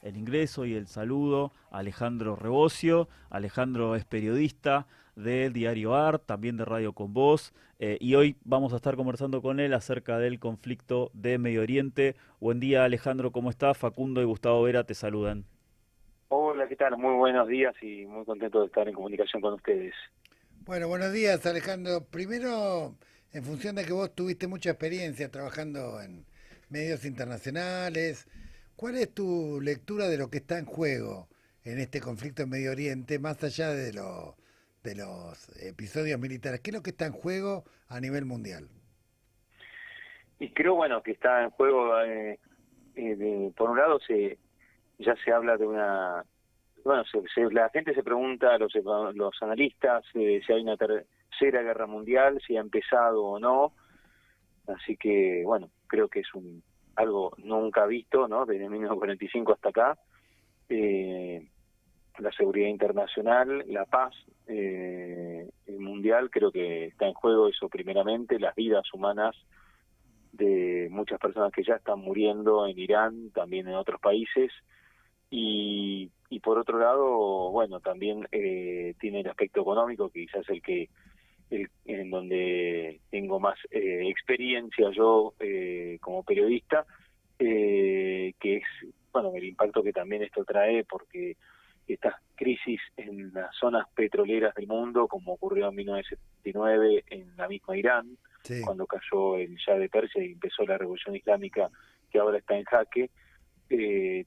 el ingreso y el saludo a Alejandro Rebocio. Alejandro es periodista del diario AR, también de Radio Con Voz, y hoy vamos a estar conversando con él acerca del conflicto de Medio Oriente. Buen día, Alejandro, ¿cómo estás? Facundo y Gustavo Vera te saludan. Hola, ¿qué tal? Muy buenos días y muy contento de estar en comunicación con ustedes. Bueno, buenos días, Alejandro. Primero, en función de que vos tuviste mucha experiencia trabajando en medios internacionales, ¿cuál es tu lectura de lo que está en juego en este conflicto en Medio Oriente, más allá de los episodios militares? ¿Qué es lo que está en juego a nivel mundial? Y creo, bueno, que está en juego, por un lado, ya se habla de una, bueno, la gente se pregunta, los analistas, si hay una tercera guerra mundial, si ha empezado o no. Así que, bueno, creo que es algo nunca visto, ¿no? Desde 1945 hasta acá. Eh, la seguridad internacional, la paz mundial, creo que está en juego eso primeramente, las vidas humanas de muchas personas que ya están muriendo en Irán, también en otros países, y por otro lado, bueno, también tiene el aspecto económico, que quizás en donde tengo más experiencia yo como periodista, que es, bueno, el impacto que también esto trae, porque estas crisis en las zonas petroleras del mundo, como ocurrió en 1979 en la misma Irán, Sí. cuando cayó el Shah de Persia y empezó la revolución islámica que ahora está en jaque,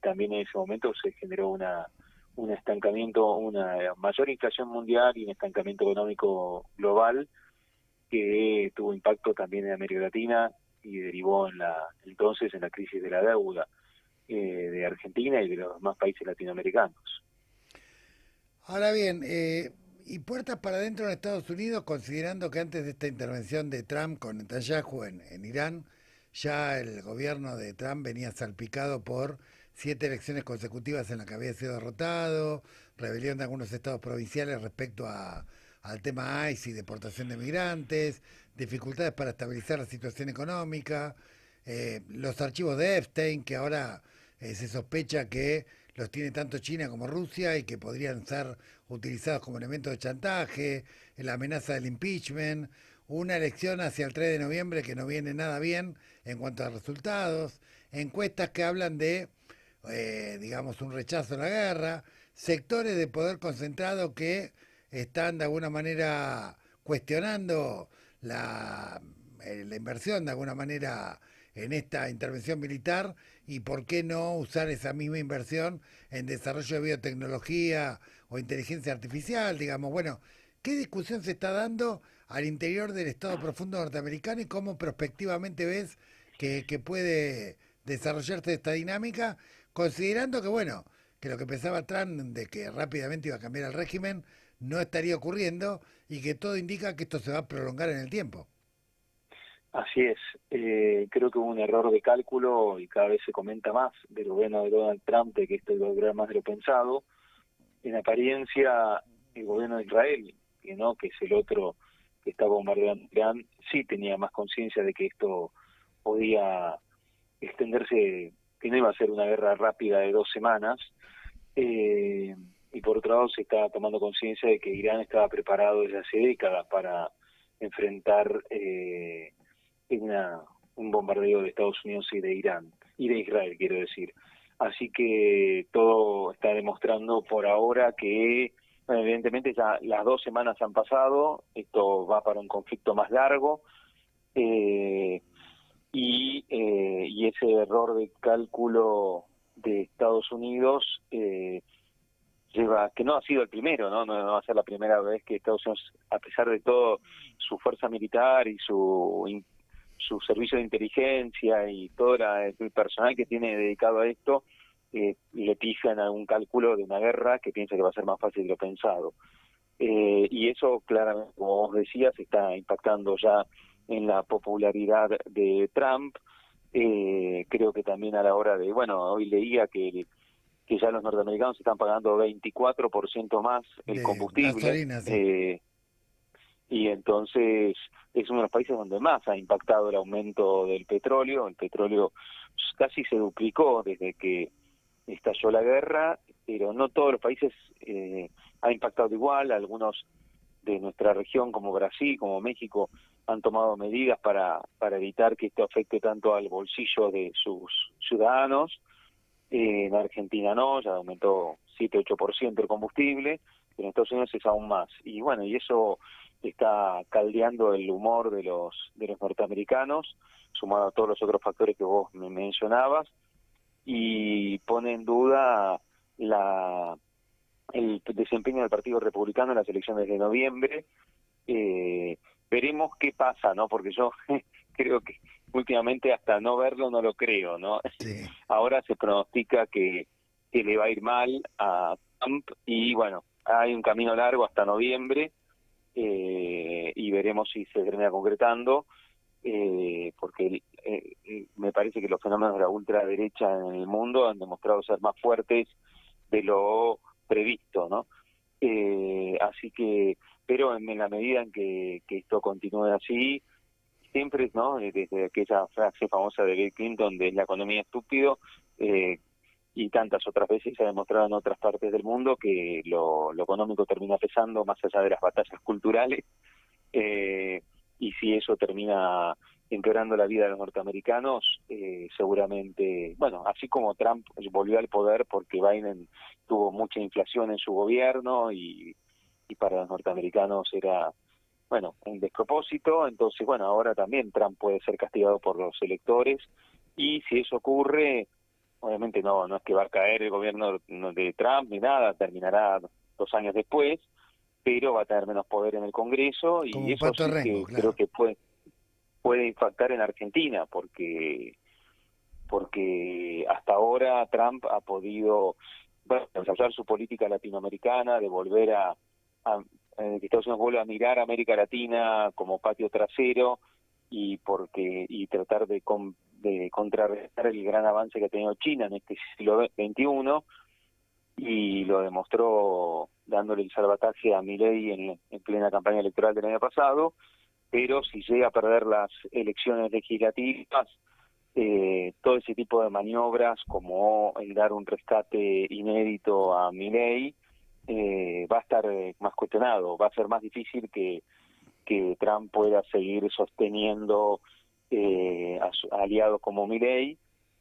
también en ese momento se generó un estancamiento, una mayor inflación mundial y un estancamiento económico global que tuvo impacto también en América Latina y derivó entonces en la crisis de la deuda de Argentina y de los demás países latinoamericanos. Ahora bien, y puertas para adentro en Estados Unidos, considerando que antes de esta intervención de Trump con Netanyahu en Irán, ya el gobierno de Trump venía salpicado por 7 elecciones consecutivas en las que había sido derrotado, rebelión de algunos estados provinciales respecto al tema ICE y deportación de migrantes, dificultades para estabilizar la situación económica, los archivos de Epstein, que ahora se sospecha que los tiene tanto China como Rusia y que podrían ser utilizados como elementos de chantaje, la amenaza del impeachment, una elección hacia el 3 de noviembre que no viene nada bien en cuanto a resultados, encuestas que hablan de, digamos, un rechazo a la guerra, sectores de poder concentrado que están de alguna manera cuestionando la inversión de alguna manera en esta intervención militar y por qué no usar esa misma inversión en desarrollo de biotecnología o inteligencia artificial, digamos. Bueno, ¿qué discusión se está dando al interior del Estado profundo norteamericano y cómo prospectivamente ves que puede desarrollarse esta dinámica, considerando que, bueno, que lo que pensaba Trump de que rápidamente iba a cambiar el régimen no estaría ocurriendo y que todo indica que esto se va a prolongar en el tiempo? Así es, creo que hubo un error de cálculo y cada vez se comenta más del gobierno de Donald Trump de que esto iba a durar más de lo pensado. En apariencia, el gobierno de Israel, que es el otro que está bombardeando Irán, sí tenía más conciencia de que esto podía extenderse, que no iba a ser una guerra rápida de 2 semanas, y por otro lado se está tomando conciencia de que Irán estaba preparado desde hace décadas para enfrentar un bombardeo de Estados Unidos y de Irán, y de Israel, quiero decir. Así que todo está demostrando por ahora que, bueno, evidentemente ya las 2 semanas han pasado, esto va para un conflicto más largo, eh, y ese error de cálculo de Estados Unidos lleva, que no ha sido el primero, ¿no? No va a ser la primera vez que Estados Unidos, a pesar de todo, su fuerza militar y su servicio de inteligencia y todo el personal que tiene dedicado a esto, le pifian algún cálculo de una guerra que piensa que va a ser más fácil de lo pensado. Y eso claramente, como vos decías, está impactando ya en la popularidad de Trump. Creo que también a la hora de, bueno, hoy leía que ya los norteamericanos están pagando 24% más el De combustible, gasolina, sí. y entonces es uno de los países donde más ha impactado el aumento del petróleo. El petróleo casi se duplicó desde que estalló la guerra, pero no todos los países ha impactado igual. Algunos de nuestra región, como Brasil, como México, han tomado medidas para evitar que esto afecte tanto al bolsillo de sus ciudadanos. En Argentina no, ya aumentó 7-8% el combustible, pero en Estados Unidos es aún más. Y bueno, y eso está caldeando el humor de los norteamericanos, sumado a todos los otros factores que vos me mencionabas, y pone en duda el desempeño del Partido Republicano en las elecciones de noviembre. Veremos qué pasa, ¿no? Porque yo creo que últimamente hasta no verlo no lo creo, ¿no? Sí. Ahora se pronostica que le va a ir mal a Trump y bueno, hay un camino largo hasta noviembre y veremos si se termina concretando, porque me parece que los fenómenos de la ultraderecha en el mundo han demostrado ser más fuertes de lo previsto, ¿no? Así que, pero en la medida en que esto continúe así, siempre, ¿no? Desde aquella frase famosa de Bill Clinton de la economía estúpido, y tantas otras veces se ha demostrado en otras partes del mundo que lo económico termina pesando más allá de las batallas culturales, y si eso termina empeorando la vida de los norteamericanos, seguramente, bueno, así como Trump volvió al poder porque Biden tuvo mucha inflación en su gobierno y para los norteamericanos era, bueno, un despropósito. Entonces, bueno, ahora también Trump puede ser castigado por los electores, y si eso ocurre, obviamente no es que va a caer el gobierno de Trump ni nada, terminará 2 años después, pero va a tener menos poder en el Congreso, Como y un eso pato sí rengo, que claro. creo que puede impactar en Argentina, porque hasta ahora Trump ha podido, bueno, desarrollar su política latinoamericana, de volver que Estados Unidos vuelva a mirar a América Latina como patio trasero, y tratar de contrarrestar el gran avance que ha tenido China en este siglo XXI, y lo demostró dándole el salvataje a Milei en plena campaña electoral del año pasado. Pero si llega a perder las elecciones legislativas, todo ese tipo de maniobras, como el dar un rescate inédito a Milei, va a estar más cuestionado. Va a ser más difícil que Trump pueda seguir sosteniendo a aliados como Milei,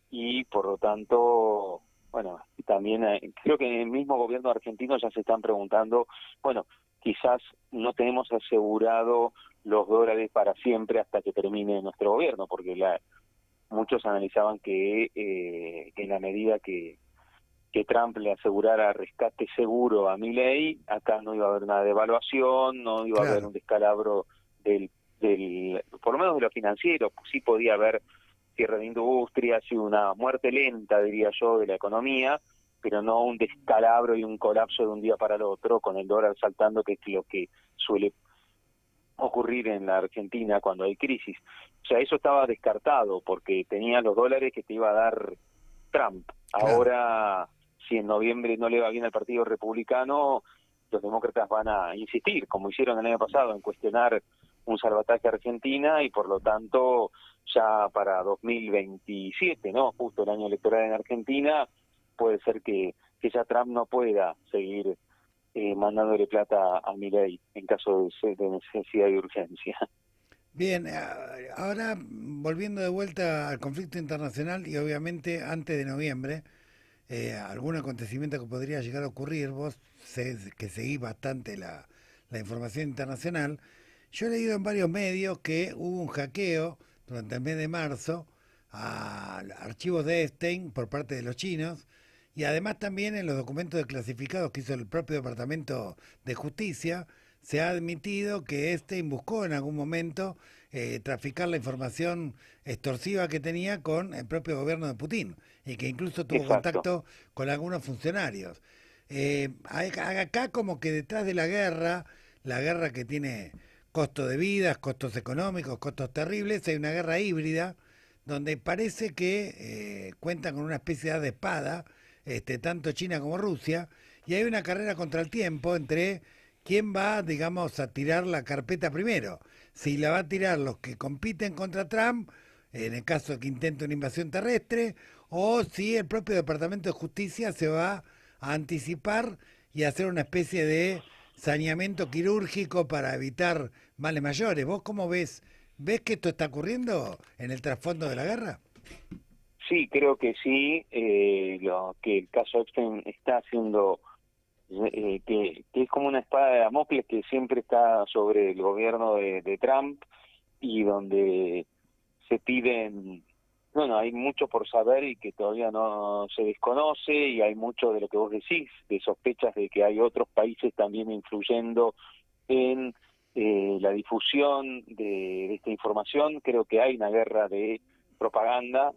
y por lo tanto, bueno, también creo que en el mismo gobierno argentino ya se están preguntando, bueno, quizás no tenemos asegurado los dólares para siempre hasta que termine nuestro gobierno, porque muchos analizaban que en la medida que Trump le asegurara rescate seguro a Milei, acá no iba a haber una devaluación, no iba a haber Claro. un descalabro por lo menos de lo financiero. Sí podía haber cierre de industria, sí una muerte lenta, diría yo, de la economía, pero no un descalabro y un colapso de un día para el otro, con el dólar saltando, que es lo que suele ocurrir en la Argentina cuando hay crisis. O sea, eso estaba descartado porque tenía los dólares que te iba a dar Trump. Claro. Ahora, si en noviembre no le va bien al Partido Republicano, los demócratas van a insistir, como hicieron el año pasado, en cuestionar un salvataje a Argentina, y por lo tanto ya para 2027, ¿no? Justo el año electoral en Argentina, puede ser que ya Trump no pueda seguir mandándole plata a Milei en caso de necesidad y urgencia. Bien, ahora volviendo de vuelta al conflicto internacional y obviamente antes de noviembre, algún acontecimiento que podría llegar a ocurrir, vos que seguís bastante la información internacional, yo he leído en varios medios que hubo un hackeo durante el mes de marzo a archivos de Epstein por parte de los chinos, y además también en los documentos desclasificados que hizo el propio Departamento de Justicia se ha admitido que Epstein buscó en algún momento traficar la información extorsiva que tenía con el propio gobierno de Putin, y que incluso tuvo Exacto. contacto con algunos funcionarios. Acá como que detrás de la guerra que tiene costo de vidas, costos económicos, costos terribles, hay una guerra híbrida donde parece que cuentan con una especie de espada, tanto China como Rusia, y hay una carrera contra el tiempo entre quién va, digamos, a tirar la carpeta primero. Si la va a tirar los que compiten contra Trump, en el caso de que intente una invasión terrestre, o si el propio Departamento de Justicia se va a anticipar y hacer una especie de saneamiento quirúrgico para evitar males mayores. ¿Vos cómo ves? ¿Ves que esto está ocurriendo en el trasfondo de la guerra? Sí, creo que sí, lo que el caso Epstein está haciendo, que es como una espada de Damocles que siempre está sobre el gobierno de Trump, y donde se piden, bueno, hay mucho por saber y que todavía no se desconoce, y hay mucho de lo que vos decís, de sospechas de que hay otros países también influyendo en la difusión de esta información. Creo que hay una guerra de propaganda,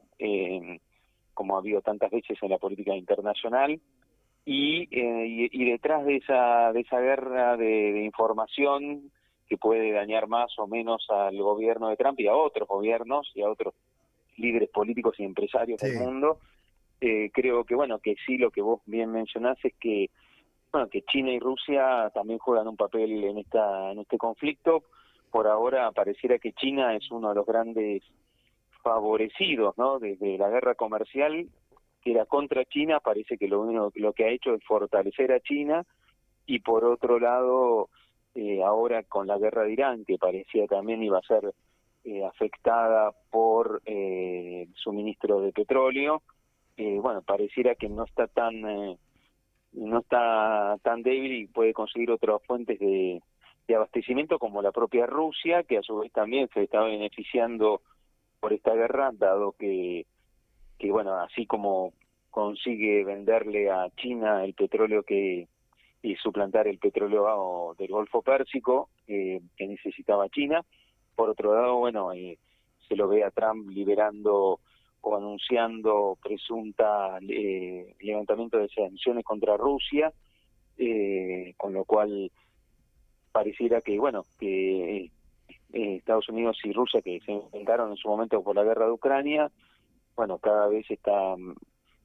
como ha habido tantas veces en la política internacional, y detrás de esa guerra de información que puede dañar más o menos al gobierno de Trump y a otros gobiernos y a otros líderes políticos y empresarios del Sí. mundo, creo que bueno, que sí, lo que vos bien mencionás es que bueno, que China y Rusia también juegan un papel en este conflicto. Por ahora pareciera que China es uno de los grandes favorecidos, ¿no? Desde la guerra comercial que era contra China, parece que lo que ha hecho es fortalecer a China, y por otro lado, ahora con la guerra de Irán, que parecía también iba a ser afectada por el suministro de petróleo, bueno, pareciera que no está tan débil y puede conseguir otras fuentes de abastecimiento, como la propia Rusia, que a su vez también se está beneficiando por esta guerra, dado que bueno, así como consigue venderle a China el petróleo y suplantar el petróleo del Golfo Pérsico que necesitaba China. Por otro lado, bueno, se lo ve a Trump liberando o anunciando presunta levantamiento de sanciones contra Rusia, con lo cual pareciera que, bueno, que Estados Unidos y Rusia, que se enfrentaron en su momento por la guerra de Ucrania, bueno, cada vez está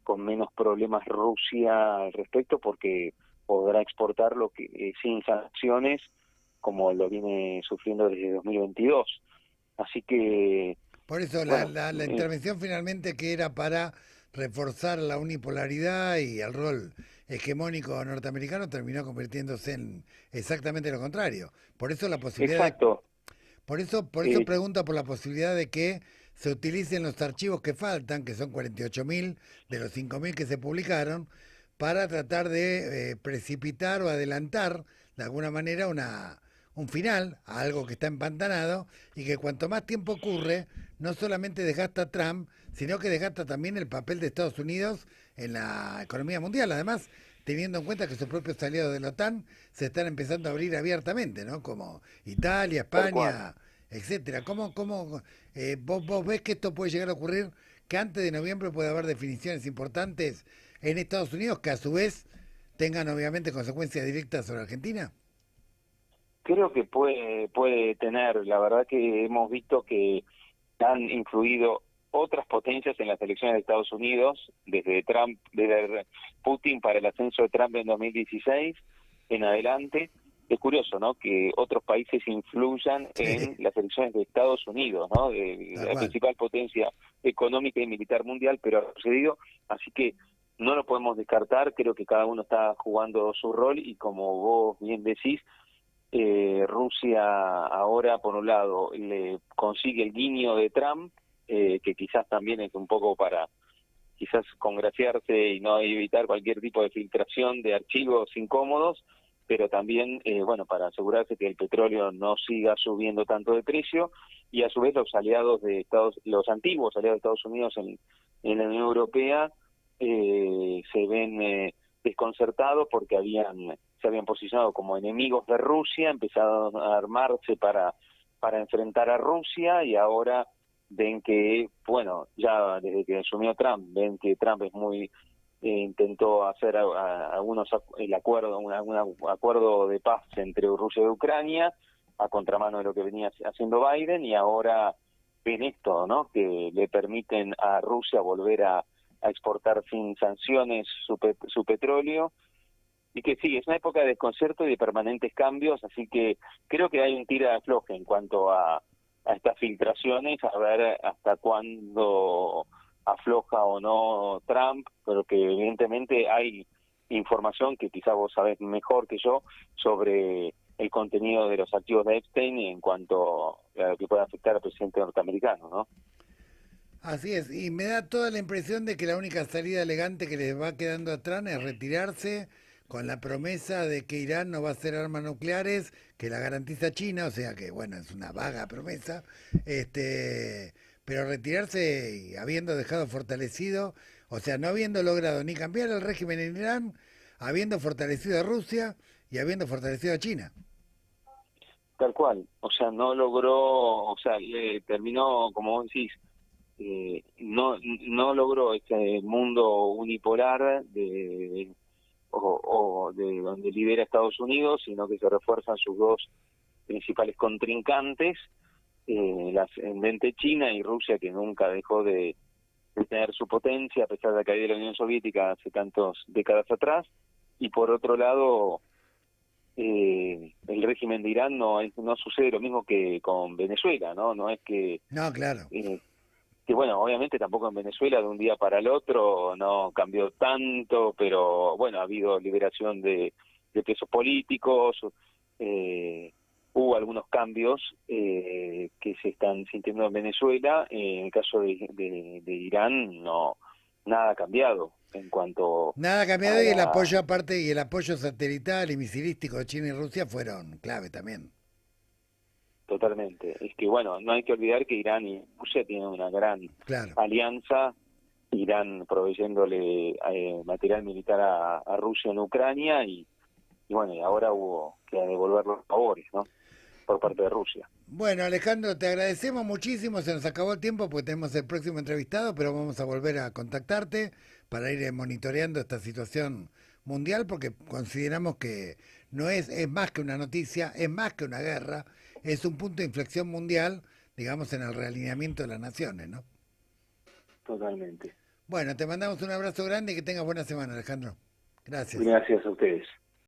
con menos problemas Rusia al respecto, porque podrá exportar lo que sin sanciones, como lo viene sufriendo desde 2022. Así que, Por eso bueno, la intervención finalmente que era para reforzar la unipolaridad y el rol hegemónico norteamericano terminó convirtiéndose en exactamente lo contrario. Por eso la posibilidad de, exacto. por eso eh, pregunta por la posibilidad de que se utilicen los archivos que faltan, que son 48.000 de los 5.000 que se publicaron, para tratar de precipitar o adelantar de alguna manera un final a algo que está empantanado, y que cuanto más tiempo ocurre, no solamente desgasta Trump, sino que desgasta también el papel de Estados Unidos en la economía mundial. Además, teniendo en cuenta que sus propios aliados de la OTAN se están empezando a abrir abiertamente, ¿no? Como Italia, Tal cual. España, etcétera. ¿Vos ves que esto puede llegar a ocurrir, que antes de noviembre puede haber definiciones importantes en Estados Unidos que a su vez tengan obviamente consecuencias directas sobre Argentina? Creo que puede tener, la verdad que hemos visto que han influido otras potencias en las elecciones de Estados Unidos, desde Putin para el ascenso de Trump en 2016 en adelante. Es curioso, ¿no?, que otros países influyan Sí, en las elecciones de Estados Unidos, ¿no?, de tal la cual. principal potencia económica y militar mundial, pero ha sucedido, así que no lo podemos descartar. Creo que cada uno está jugando su rol, y como vos bien decís, Rusia ahora, por un lado, le consigue el guiño de Trump, que quizás también es un poco para quizás congraciarse y no evitar cualquier tipo de filtración de archivos incómodos, pero también, bueno, para asegurarse que el petróleo no siga subiendo tanto de precio, y a su vez los antiguos aliados de Estados Unidos en la Unión Europea se ven desconcertados, porque se habían posicionado como enemigos de Rusia, empezaron a armarse para enfrentar a Rusia, y ahora ven que, bueno, ya desde que asumió Trump, ven que Trump es muy intentó hacer el acuerdo, un acuerdo de paz entre Rusia y Ucrania, a contramano de lo que venía haciendo Biden, y ahora ven esto, ¿no?, que le permiten a Rusia volver a exportar sin sanciones su petróleo, y que sí, es una época de desconcierto y de permanentes cambios, así que creo que hay un tira de afloje en cuanto a a estas filtraciones, a ver hasta cuándo afloja o no Trump, pero que evidentemente hay información que quizá vos sabés mejor que yo sobre el contenido de los activos de Epstein en cuanto a lo que puede afectar al presidente norteamericano, ¿no? Así es, y me da toda la impresión de que la única salida elegante que les va quedando atrás es retirarse con la promesa de que Irán no va a hacer armas nucleares, que la garantiza China, o sea que, bueno, es una vaga promesa, pero retirarse y habiendo dejado fortalecido, o sea, no habiendo logrado ni cambiar el régimen en Irán, habiendo fortalecido a Rusia y habiendo fortalecido a China. Tal cual, o sea, no logró, o sea, terminó, como vos decís, no logró este mundo unipolar o de donde lidera Estados Unidos, sino que se refuerzan sus dos principales contrincantes, la ascendente China y Rusia, que nunca dejó de tener su potencia a pesar de la caída de la Unión Soviética hace tantas décadas atrás, y por otro lado el régimen de Irán no sucede lo mismo que con Venezuela, no es que No, claro. que bueno, obviamente tampoco en Venezuela de un día para el otro no cambió tanto, pero bueno, ha habido liberación de presos políticos, hubo algunos cambios que se están sintiendo en Venezuela. En el caso de Irán, no, nada ha cambiado en cuanto Nada ha a cambiado y el la... apoyo aparte y el apoyo satelital y misilístico de China y Rusia fueron clave también. Totalmente. Es que bueno, no hay que olvidar que Irán y Rusia tienen una gran Claro. alianza, Irán proveyéndole material militar a Rusia en Ucrania y bueno, y ahora hubo que devolver los favores, ¿no? Por parte de Rusia. Bueno, Alejandro, te agradecemos muchísimo. Se nos acabó el tiempo porque tenemos el próximo entrevistado, pero vamos a volver a contactarte para ir monitoreando esta situación mundial porque consideramos que no es más que una noticia, es más que una guerra, es un punto de inflexión mundial, digamos, en el realineamiento de las naciones, ¿no? Totalmente. Bueno, te mandamos un abrazo grande y que tengas buena semana, Alejandro. Gracias. Gracias a ustedes.